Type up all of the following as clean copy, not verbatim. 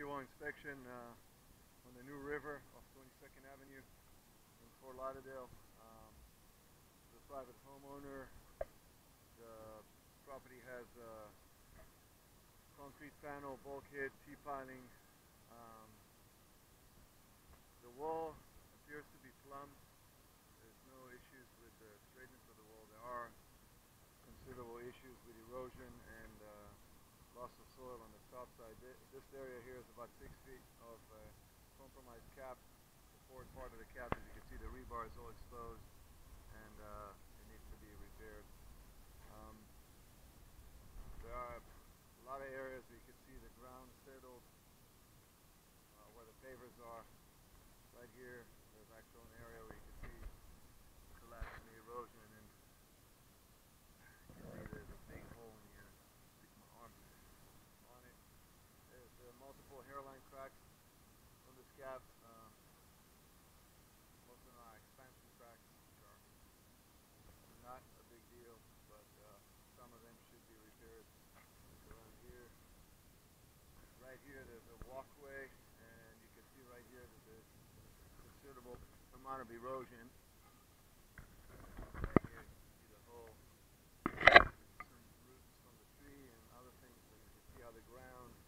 Seawall inspection on the new river off 22nd Avenue in Fort Lauderdale. The private homeowner. The property has a concrete panel, bulkhead, T-piling. The wall appears to be plumb. There's no issues with the straightness of the wall. There are considerable issues with erosion and loss of soil on the top side. This area here is about 6 feet of compromised cap. The forward part of the cap, as you can see, the rebar is all exposed and it needs to be repaired. There are a lot of areas where you can see the ground settled where the pavers are. Right here, there's actually an area where you can see collapse and erosion, and you can see there's a big hole in here. Stick my arm on it. There are multiple hairline cracks on this cap. Most of them are expansion cracks, which are not a big deal, but some of them should be repaired. Around here, right here, there's a walkway, and you can see right here that there's considerable amount of erosion. Right here, you can see the hole, some roots from the tree and other things. So you can see how the ground is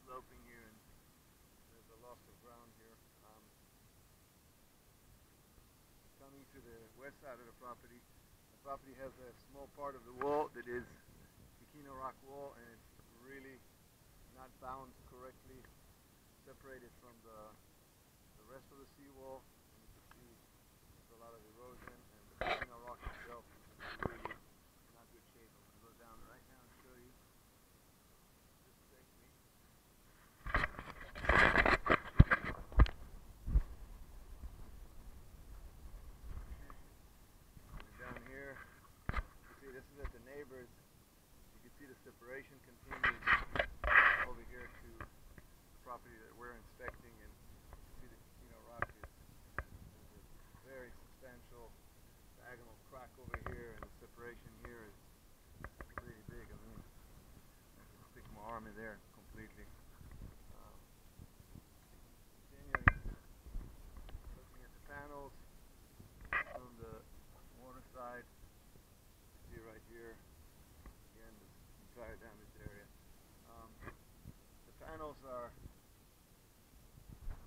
sloping here, and there's a loss of ground here. Coming to the west side of the property has a small part of the wall that is rock wall, and it's really not balanced correctly, separated from the rest of the seawall. And you can see there's a lot of erosion, and the rock itself is in really not good shape. I'm going to go down right now and show you. Just take me. Down here, you see this is at the neighbors. You can see the separation continues over here to the property that we're inspecting, and you see the casino rock is a very substantial diagonal crack over here, and the separation here is pretty big. I mean, I can stick my arm in there completely. Continuing, looking at the panels on the water side, you see right here. Down this area. The panels are,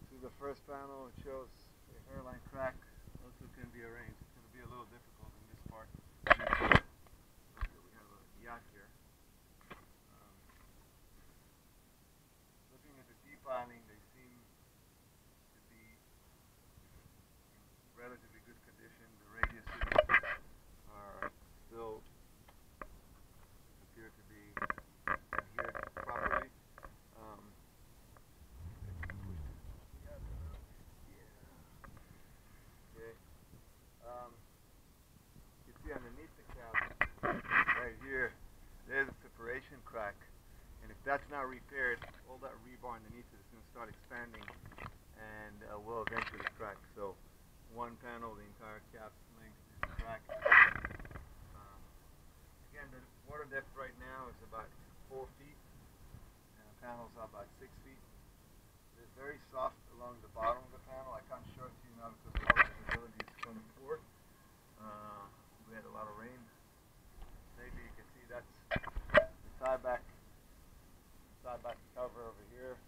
see the first panel, it shows a hairline crack, also can be arranged. It's going to be a little difficult in this part. We have a yacht here. Looking at the T-piling, they seem to be in relatively good condition. The radiuses are still appear to be adhered properly. Okay. You can see underneath the cap, right here, there's a separation crack, and if that's not repaired, all that rebar underneath it is going to start expanding, and will eventually crack. So, one panel, the entire cap's length is cracked. Again, the water depth right now is about 4 feet, and the panels are about 6 feet. It's very soft along the bottom of the panel. I can't show it to you now because all the visibility is from the floor. We had a lot of rain. Maybe you can see that's the tie-back cover over here.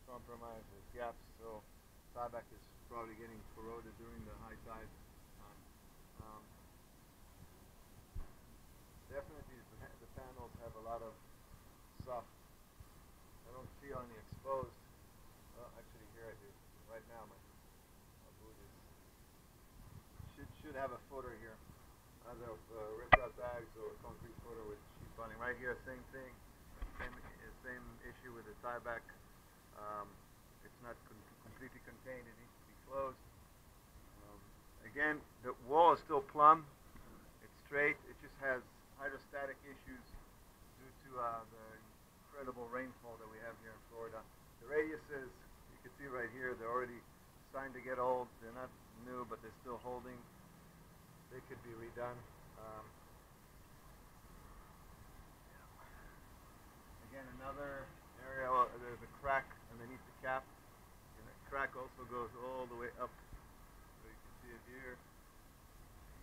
Compromised, there's gaps, so tie-back is probably getting corroded during the high tide time. Definitely the panels have a lot of soft, I don't feel any exposed. Well, actually here I do. Right now my boot should have a footer here, either ripped out bags or a concrete footer with sheet bonding. Right here, same thing, same issue with the tie-back. It's not completely contained, it needs to be closed. Again, the wall is still plumb, it's straight, it just has hydrostatic issues due to the incredible rainfall that we have here in Florida. The radiuses, you can see right here, they're already starting to get old. They're not new, but they're still holding. They could be redone. Again, another area, there's a crack also goes all the way up, so you can see it here.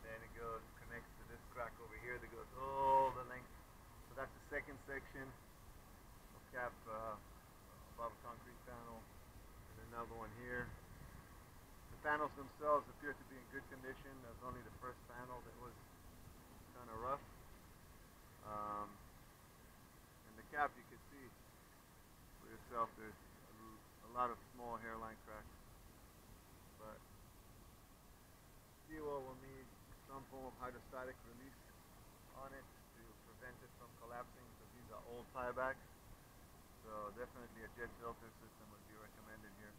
Then it goes, connects to this crack over here that goes all the length. So that's the second section of cap above a concrete panel, and another one here. The panels themselves appear to be in good condition. There's only the first panel that was kind of rough. And the cap, you can see for yourself, there's a lot of small hairline cracks. But Seawall will need some form of hydrostatic release on it to prevent it from collapsing, because these are old tiebacks. So definitely a jet filter system would be recommended here.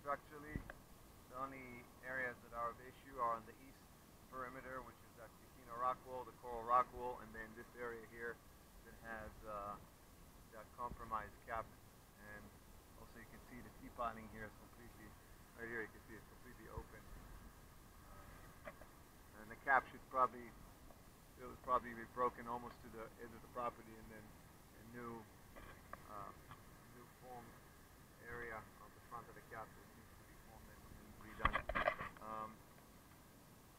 Structurally, the only areas that are of issue are on the east perimeter, which is that Bikini rock wall, the coral rock wall, and then this area here that has that compromised cap. And also you can see the T-piling here is completely, right here you can see it's completely open. And the cap should probably, it would probably be broken almost to the edge of the property, and then a new formed area of the front of the cap that needs to be formed and redone.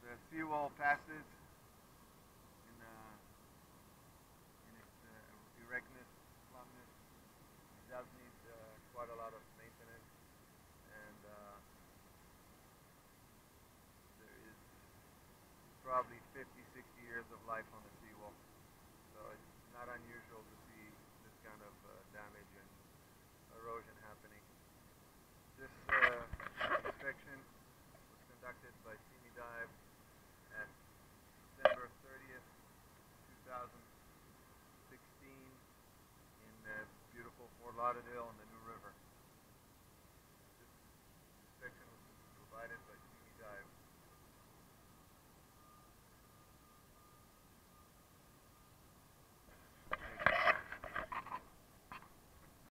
The seawall passes in its erectness, plumbness. It does need quite a lot of maintenance, and there is probably 50, 60 years of life on the seawall. So it's not unusual to see this kind of damage and erosion happening. This inspection was conducted by SeaMeDive at December 30th, 2016 in beautiful Fort Lauderdale in the